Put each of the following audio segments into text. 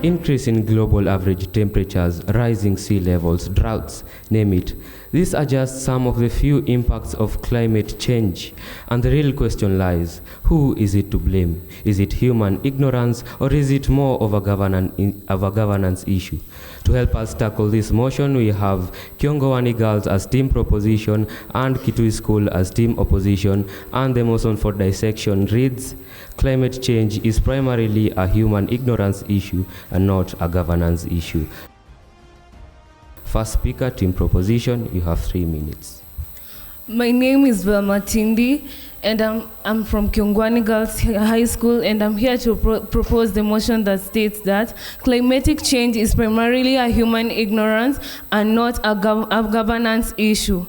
increase in global average temperatures, rising sea levels, droughts, name it. These are just some of the few impacts of climate change. And the real question lies, who is it to blame? Is it human ignorance, or is it more of a governance issue? To help us tackle this motion, we have Kiongowani girls as team proposition and Kitui school as team opposition, and the motion for dissection reads, climate change is primarily a human ignorance issue and not a governance issue. First speaker, team proposition, you have 3 minutes. My name is Velma Tindi, and I'm from Kiongowani Girls High School, and I'm here to propose the motion that states that climatic change is primarily a human ignorance and not a governance issue.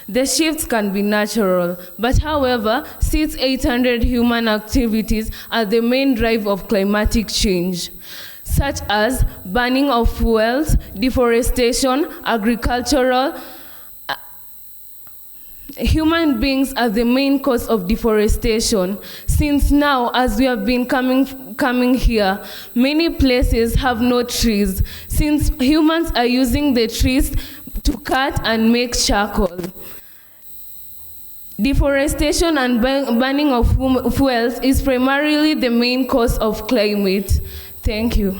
The shifts can be natural, but however, since 800 human activities are the main drive of climatic change, such as burning of fuels, deforestation, agricultural. Human beings are the main cause of deforestation. Since now, as we have been coming here, many places have no trees, since humans are using the trees to cut and make charcoal. Deforestation and burning of fuels is primarily the main cause of climate. Thank you.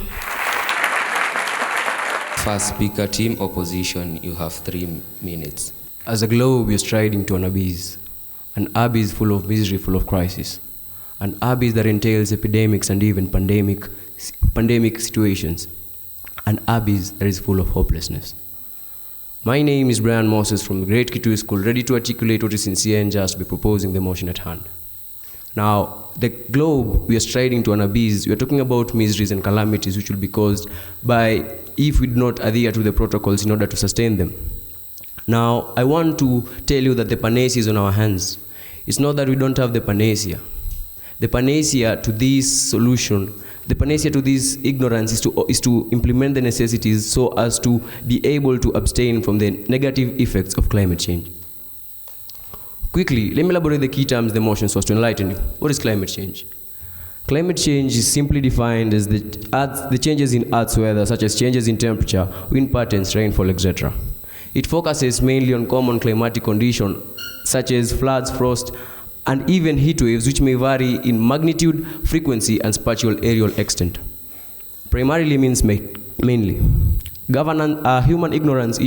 First speaker, team opposition, you have 3 minutes. As a globe, we are striding to an abyss full of misery, full of crisis, an abyss that entails epidemics and even pandemic situations, an abyss that is full of hopelessness. My name is Brian Moses from the Great Kitui School, ready to articulate what is sincere and just by proposing the motion at hand. Now, the globe, we are striding to an abyss. We are talking about miseries and calamities which will be caused by if we do not adhere to the protocols in order to sustain them. Now, I want to tell you that the panacea is on our hands. It's not that we don't have the panacea. The panacea to this solution, the panacea to this ignorance is to implement the necessities so as to be able to abstain from the negative effects of climate change. Quickly, let me elaborate the key terms the motion so as to enlighten you. What is climate change? Climate change is simply defined as the changes in Earth's weather, such as changes in temperature, wind patterns, rainfall, etc. It focuses mainly on common climatic conditions, such as floods, frost, and even heat waves, which may vary in magnitude, frequency, and spatial aerial extent. Primarily means mainly. Human ignorance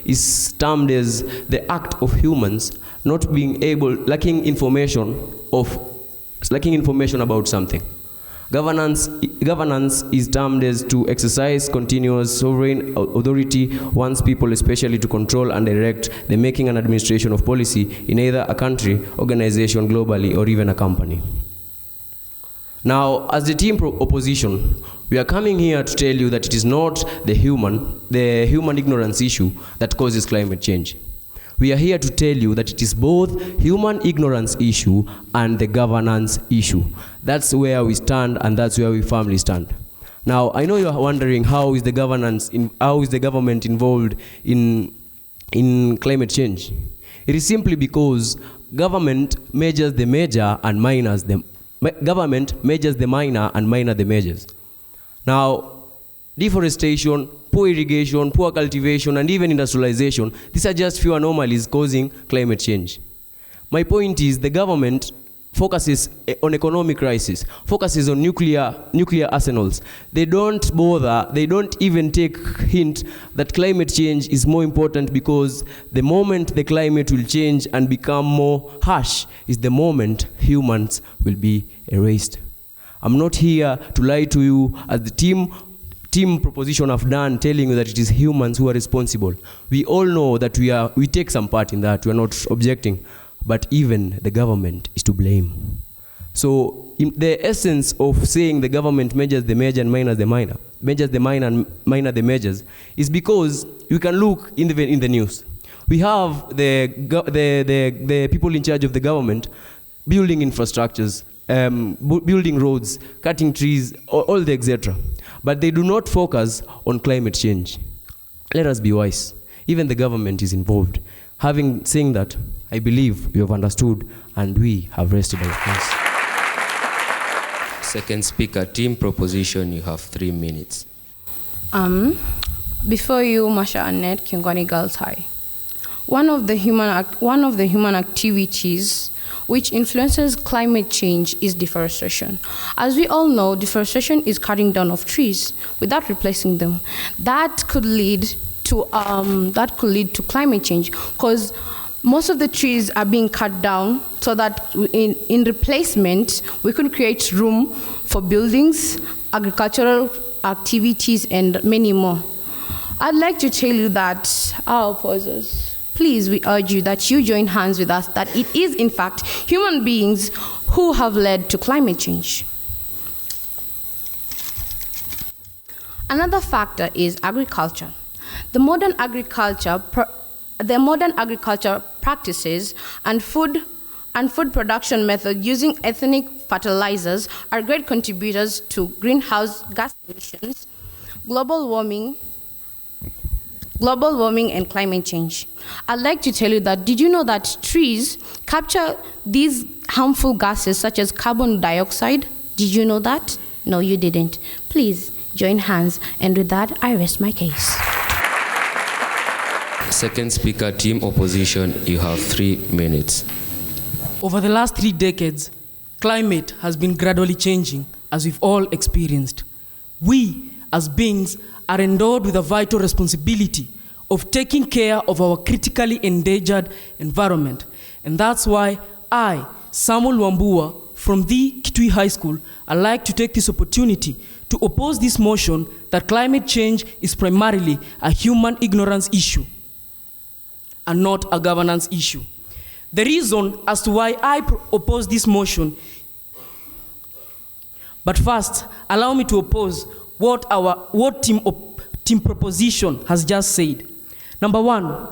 is termed as the act of humans not being able, lacking information about something. Governance is termed as to exercise continuous sovereign authority one's people, especially to control and direct the making and administration of policy in either a country, organization globally, or even a company. Now, as the team opposition, we are coming here to tell you that it is not the human ignorance issue that causes climate change. We are here to tell you that it is both human ignorance issue and the governance issue. That's where we stand, and that's where we firmly stand. Now, I know you are wondering how is the government involved in climate change? It is simply because government measures the major and minors the minor and minor the majors. Now, deforestation, poor irrigation, poor cultivation, and even industrialization, these are just few anomalies causing climate change. My point is the government focuses on economic crisis, focuses on nuclear arsenals. They don't bother, they don't even take hint that climate change is more important, because the moment the climate will change and become more harsh is the moment humans will be erased. I'm not here to lie to you as the team proposition have done, telling you that it is humans who are responsible. We all know that we take some part in that, we are not objecting, but even the government is to blame. So in the essence of saying the government measures the major and minor the minor, measures the minor and minor the majors, is because you can look in the news. We have the people in charge of the government building infrastructures, building roads, cutting trees, all the etc. But they do not focus on climate change. Let us be wise. Even the government is involved. Having saying that, I believe you have understood and we have rested our case. Second speaker, team proposition, you have 3 minutes. Before you, Masha Annette, Kiongowani Girls High. One of the human activities which influences climate change is deforestation. As we all know, deforestation is cutting down of trees without replacing them. That could lead to climate change, because most of the trees are being cut down so that in replacement we could create room for buildings, agricultural activities, and many more. I'd like to tell you that our opposers, please, we urge you that you join hands with us, that it is in fact human beings who have led to climate change. Another factor is agriculture. The modern agriculture practices and food production methods using ethnic fertilizers are great contributors to greenhouse gas emissions, global warming, and climate change. I'd like to tell you that, did you know that trees capture these harmful gases such as carbon dioxide? Did you know that? No, you didn't. Please join hands, and with that, I rest my case. Second speaker, team opposition, you have 3 minutes. Over the last 3 decades, climate has been gradually changing, as we've all experienced. We, as beings, are endowed with a vital responsibility of taking care of our critically endangered environment. And that's why I, Samuel Wambua, from the Kitui High School, I'd like to take this opportunity to oppose this motion that climate change is primarily a human ignorance issue and not a governance issue. The reason as to why I oppose this motion, but first, allow me to oppose what team proposition has just said. Number one,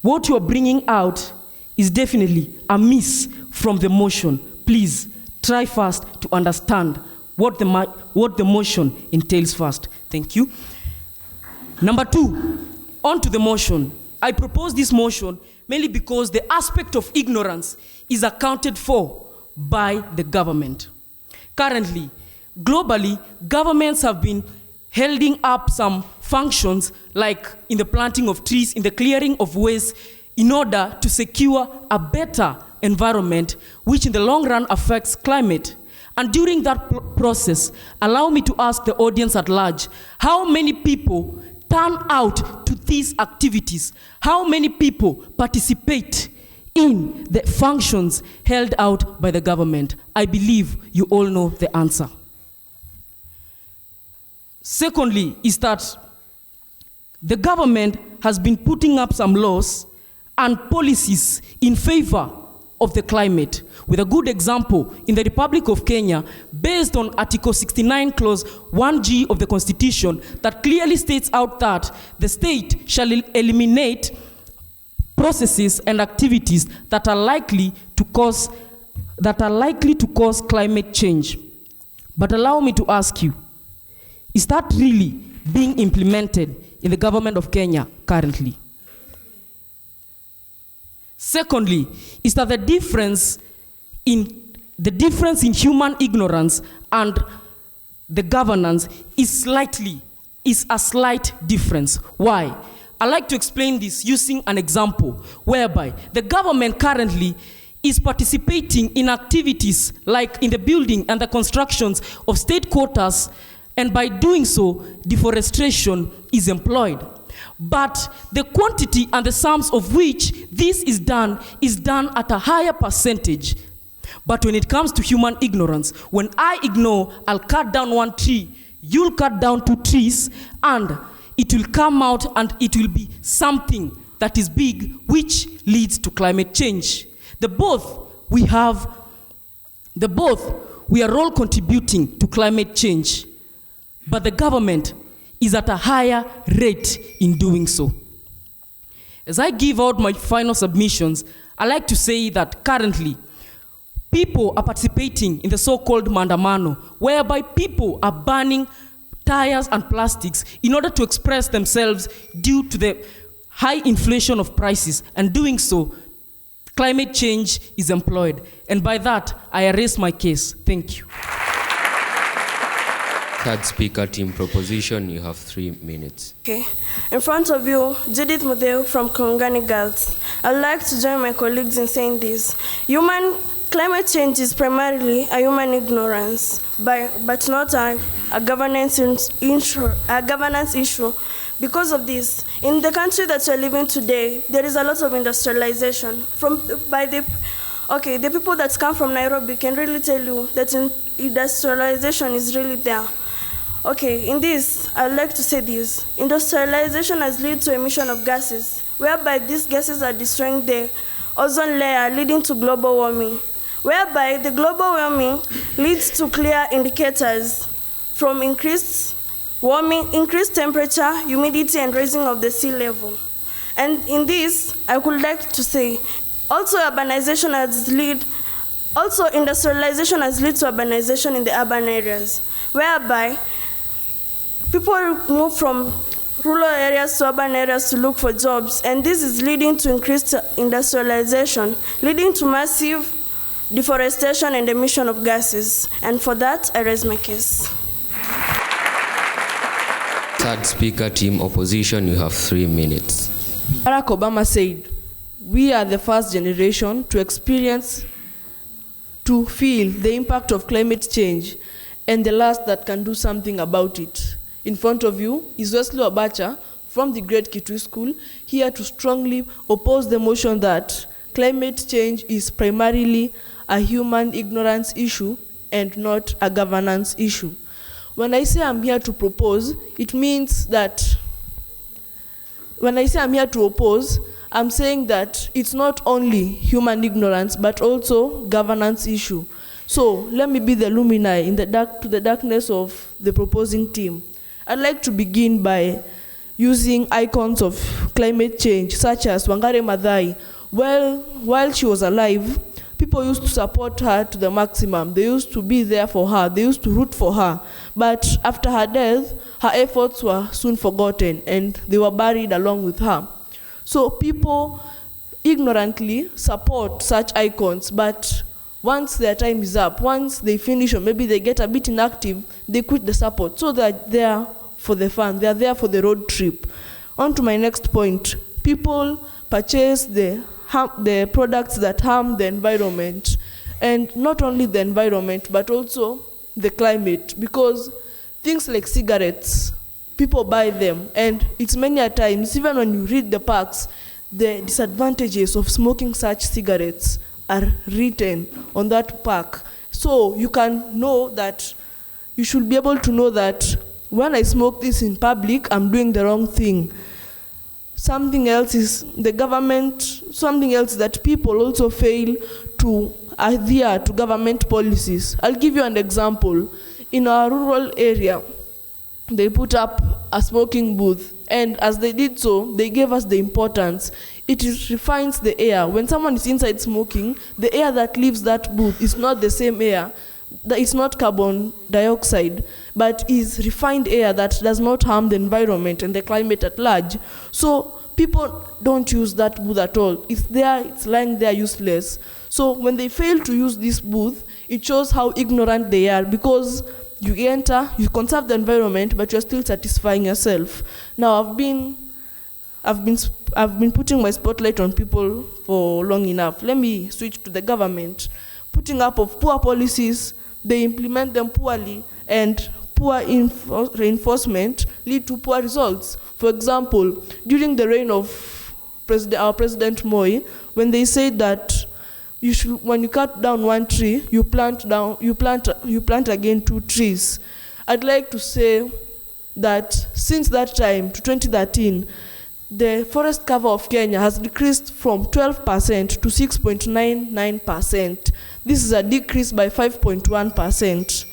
what you are bringing out is definitely a miss from the motion. Please try first to understand what the motion entails first. Thank you. Number two, on to the motion. I propose this motion mainly because the aspect of ignorance is accounted for by the government. Currently, globally, governments have been holding up some functions like in the planting of trees, in the clearing of waste, in order to secure a better environment, which in the long run affects climate. And during that process, allow me to ask the audience at large, how many people turn out to these activities? How many people participate in the functions held out by the government? I believe you all know the answer. Secondly, is that the government has been putting up some laws and policies in favor of the climate. With a good example, in the Republic of Kenya, based on Article 69, Clause 1G of the Constitution, that clearly states out that the state shall eliminate processes and activities that are likely to cause climate change. But allow me to ask you, is that really being implemented in the government of Kenya currently? Secondly, is that the difference in human ignorance and the governance is a slight difference. Why? I like to explain this using an example whereby the government currently is participating in activities like in the building and the constructions of state quarters, and by doing so, deforestation is employed. But the quantity and the sums of which this is done at a higher percentage. But when it comes to human ignorance, when I ignore, I'll cut down 1 tree, you'll cut down 2 trees, and it will come out and it will be something that is big, which leads to climate change. We are all contributing to climate change, but the government is at a higher rate in doing so. As I give out my final submissions, I like to say that currently, people are participating in the so-called maandamano, whereby people are burning tires and plastics in order to express themselves due to the high inflation of prices, and doing so climate change is employed. And by that, I erase my case. Thank you. Third speaker, team proposition, you have 3 minutes. Okay. In front of you, Judith Mudeu from Kiongowani Girls. I'd like to join my colleagues in saying this. Climate change is primarily a human ignorance, but not a governance issue. Because of this, in the country that we're living today, there is a lot of industrialization. The people that come from Nairobi can really tell you that industrialization is really there. Okay, in this, I'd like to say this. Industrialization has led to emission of gases, whereby these gases are destroying the ozone layer, leading to global warming, whereby the global warming leads to clear indicators from increased warming, increased temperature, humidity, and raising of the sea level. And in this, I would like to say, industrialization has led to urbanization in the urban areas, whereby people move from rural areas to urban areas to look for jobs, and this is leading to increased industrialization, leading to massive deforestation and emission of gases. And for that, I raise my case. Third speaker, team opposition, you have 3 minutes. Barack Obama said, we are the first generation to feel the impact of climate change, and the last that can do something about it. In front of you is Wesley Obacha from the Great Kitui School, here to strongly oppose the motion that climate change is primarily a human ignorance issue and not a governance issue. When I say I'm here to propose, it means that when I say I'm here to oppose, I'm saying that it's not only human ignorance, but also governance issue. So let me be the luminaire in the darkness of the proposing team. I'd like to begin by using icons of climate change, such as Wangari Maathai. While she was alive, people used to support her to the maximum. They used to be there for her. They used to root for her. But after her death, her efforts were soon forgotten, and they were buried along with her. So people ignorantly support such icons, but once their time is up, once they finish or maybe they get a bit inactive, they quit the support. So they're there for the fun, they're there for the road trip. On to my next point. People purchase the products that harm the environment, and not only the environment, but also the climate, because things like cigarettes, people buy them, and it's many a times, even when you read the packs, the disadvantages of smoking such cigarettes are written on that pack. So you can know that, you should be able to know that when I smoke this in public, I'm doing the wrong thing. Something else is the government, something else that people also fail to adhere to government policies. I'll give you an example. In our rural area, they put up a smoking booth, and as they did so, they gave us the importance. It refines the air. When someone is inside smoking, the air that leaves that booth is not the same air. It's not carbon dioxide, but is refined air that does not harm the environment and the climate at large. So people don't use that booth at all. It's there, it's lying there useless. So when they fail to use this booth, it shows how ignorant they are, because you enter, you conserve the environment, but you're still satisfying yourself. Now I've been putting my spotlight on people for long enough. Let me switch to the government. Putting up of poor policies, they implement them poorly, and poor reinforcement lead to poor results. For example, during the reign of our President Moi, when they said that when you cut down one tree, you plant again 2 trees. I'd like to say that since that time to 2013, the forest cover of Kenya has decreased from 12% to 6.99%. This is a decrease by 5.1%.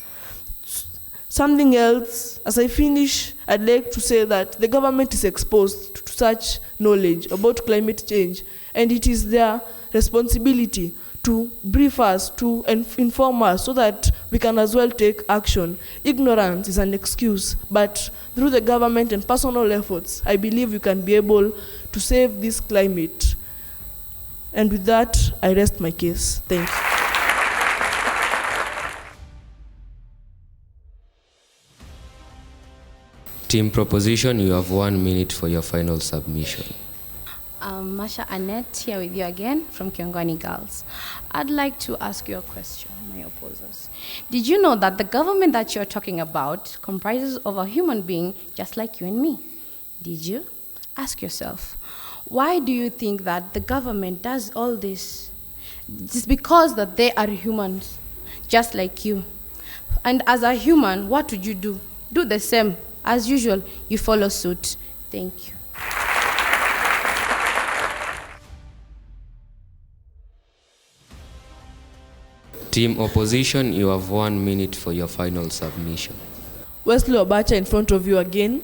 Something else, as I finish, I'd like to say that the government is exposed to such knowledge about climate change, and it is their responsibility to brief us, to inform us, so that we can as well take action. Ignorance is an excuse, but through the government and personal efforts, I believe we can be able to save this climate. And with that, I rest my case. Thank you. Team Proposition, you have 1 minute for your final submission. Masha Annette here with you again from Kiongowani Girls. I'd like to ask you a question, my opposers. Did you know that the government that you're talking about comprises of a human being just like you and me? Did you? Ask yourself, why do you think that the government does all this? It's because that they are humans, just like you. And as a human, what would you do? Do the same. As usual, you follow suit. Thank you. Team Opposition, you have 1 minute for your final submission. Wesley Obacha in front of you again.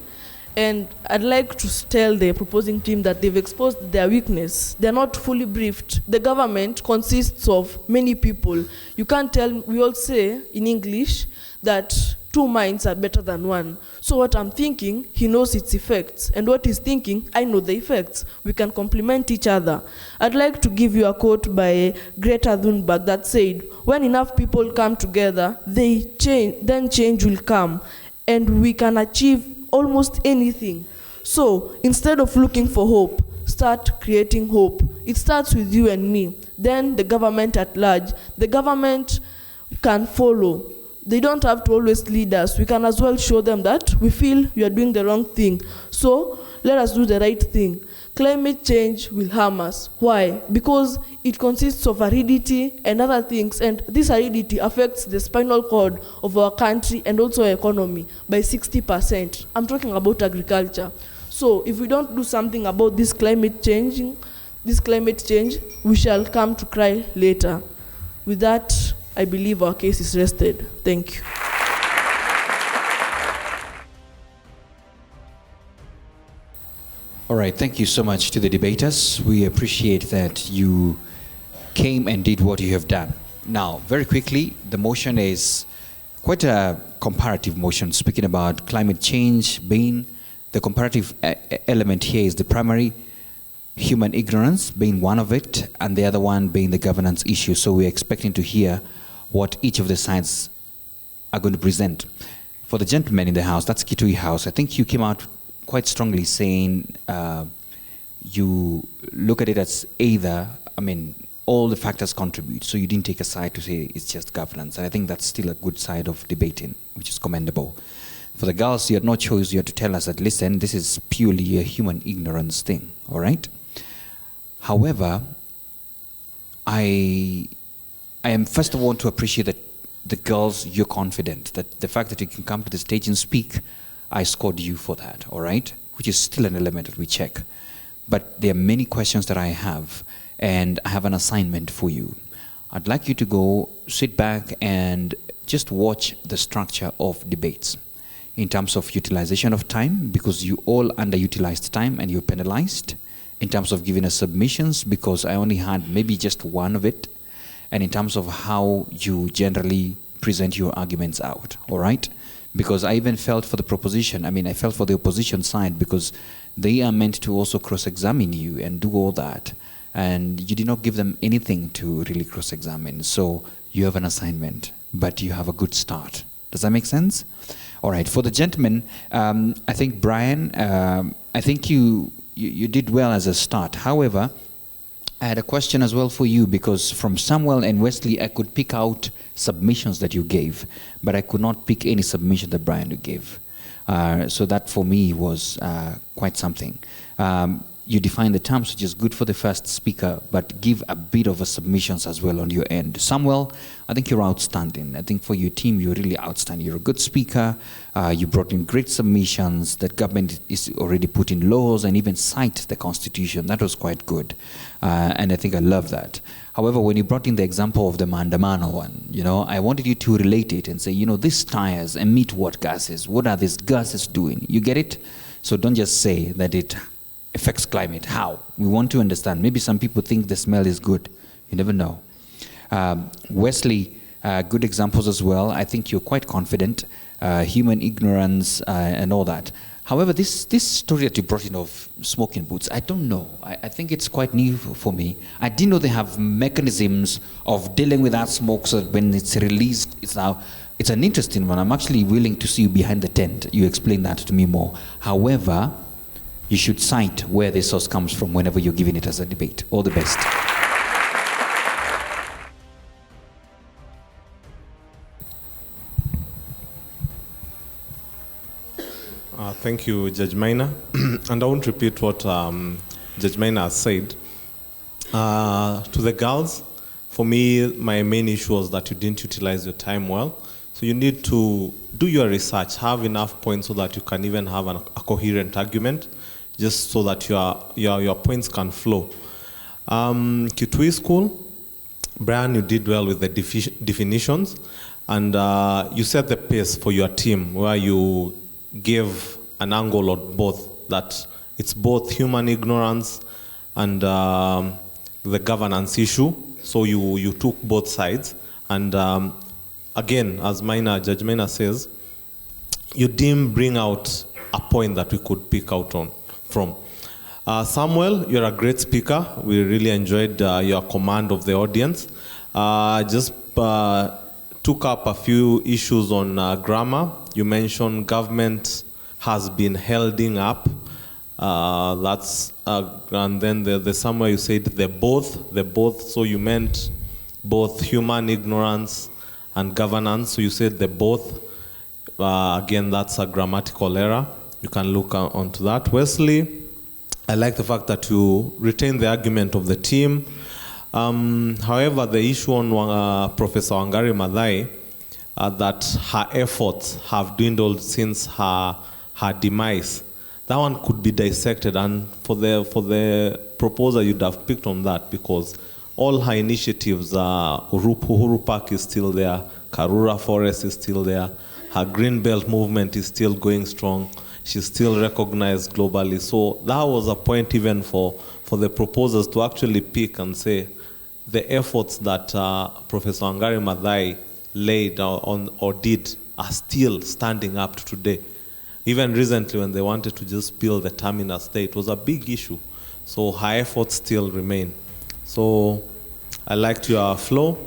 And I'd like to tell the proposing team that they've exposed their weakness. They're not fully briefed. The government consists of many people. You can't tell, we all say in English that 2 minds are better than 1. So what I'm thinking, he knows its effects. And what he's thinking, I know the effects. We can complement each other. I'd like to give you a quote by Greta Thunberg that said, when enough people come together, then change will come. And we can achieve almost anything. So instead of looking for hope, start creating hope. It starts with you and me. Then the government at large. The government can follow. They don't have to always lead us. We can as well show them that we feel we are doing the wrong thing. So let us do the right thing. Climate change will harm us. Why? Because it consists of aridity and other things, and this aridity affects the spinal cord of our country and also our economy by 60%. I'm talking about agriculture. So if we don't do something about this climate change, we shall come to cry later. With that, I believe our case is rested. Thank you. All right, thank you so much to the debaters. We appreciate that you came and did what you have done. Now, very quickly, the motion is quite a comparative motion, speaking about climate change being the comparative element here is the primary, human ignorance being one of it, and the other one being the governance issue. So we're expecting to hear what each of the sides are going to present. For the gentleman in the house, that's Kitui House, I think you came out quite strongly saying you look at it as either, all the factors contribute, so you didn't take a side to say it's just governance. And I think that's still a good side of debating, which is commendable. For the girls, you had no choice. You had to tell us that, listen, this is purely a human ignorance thing, all right? However, I am first of all to appreciate that the girls, you're confident, that the fact that you can come to the stage and speak, I scored you for that, all right? Which is still an element that we check. But there are many questions that I have, and I have an assignment for you. I'd like you to go sit back and just watch the structure of debates in terms of utilization of time, because you all underutilized time and you're penalized, in terms of giving us submissions, because I only had maybe just one of it, and in terms of how you generally present your arguments out, all right? Because I even felt for the proposition, I felt for the opposition side, because they are meant to also cross-examine you and do all that. And you did not give them anything to really cross-examine. So you have an assignment, but you have a good start. Does that make sense? All right, for the gentleman, I think Brian, I think you did well as a start. However, I had a question as well for you, because from Samuel and Wesley, I could pick out submissions that you gave, but I could not pick any submission that Brian gave. So that for me was quite something. You define the terms, which is good for the first speaker, but give a bit of a submissions as well on your end. Samuel, I think you're outstanding. I think for your team, you're really outstanding. You're a good speaker. You brought in great submissions. That government is already put in laws and even cite the Constitution. That was quite good. And I think I love that. However, when you brought in the example of the Mandamano one, I wanted you to relate it and say, these tires emit what gases? What are these gases doing? You get it? So don't just say that it affects climate. How? We want to understand. Maybe some people think the smell is good. You never know. Wesley, good examples as well. I think you're quite confident. Human ignorance and all that. However, this story that you brought in of smoking booths, I don't know. I think it's quite new for me. I didn't know they have mechanisms of dealing with that smoke, so when it's released, it's an interesting one. I'm actually willing to see you behind the tent. You explain that to me more. However, you should cite where the source comes from whenever you're giving it as a debate. All the best. Thank you, Judge Maina. And I won't repeat what Judge Maina has said. To the girls, for me, my main issue was that you didn't utilize your time well. So you need to do your research, have enough points so that you can even have a coherent argument, just so that your points can flow. Kitui School, Brian, you did well with the definitions, and you set the pace for your team where you gave an angle on both, that it's both human ignorance and the governance issue. So you took both sides, and again, as Judge Maina says, you didn't bring out a point that we could pick out from. Samuel, you're a great speaker. We really enjoyed your command of the audience. Just took up a few issues on grammar. You mentioned government has been holding up. And then the somewhere you said the both. So you meant both human ignorance and governance. So you said the both. Again, that's a grammatical error. You can look onto that. Wesley, I like the fact that you retain the argument of the team. However, the issue on Professor Wangari Maathai, that her efforts have dwindled since her demise, that one could be dissected, and for the proposer, you'd have picked on that, because all her initiatives, Uhuru Park is still there, Karura Forest is still there, her Green Belt movement is still going strong, she's still recognized globally. So that was a point even for the proposers to actually pick and say the efforts that Professor Wangari Maathai laid on or did are still standing up to today. Even recently, when they wanted to just build the terminus there, it was a big issue. So her efforts still remain. So I liked your flow.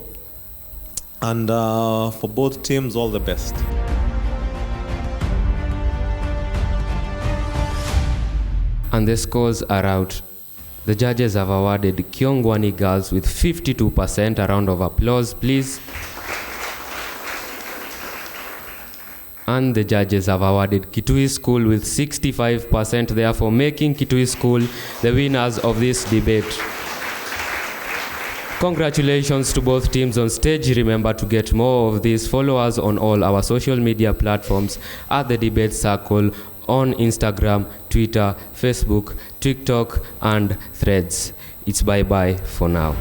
And for both teams, all the best. And the scores are out. The judges have awarded Kiongowani girls with 52%. A round of applause, please. And the judges have awarded Kitui School with 65%, therefore making Kitui School the winners of this debate. Congratulations to both teams on stage. Remember to get more of these. Follow us on all our social media platforms at The Debate Circle on Instagram, Twitter, Facebook, TikTok, and Threads. It's bye-bye for now.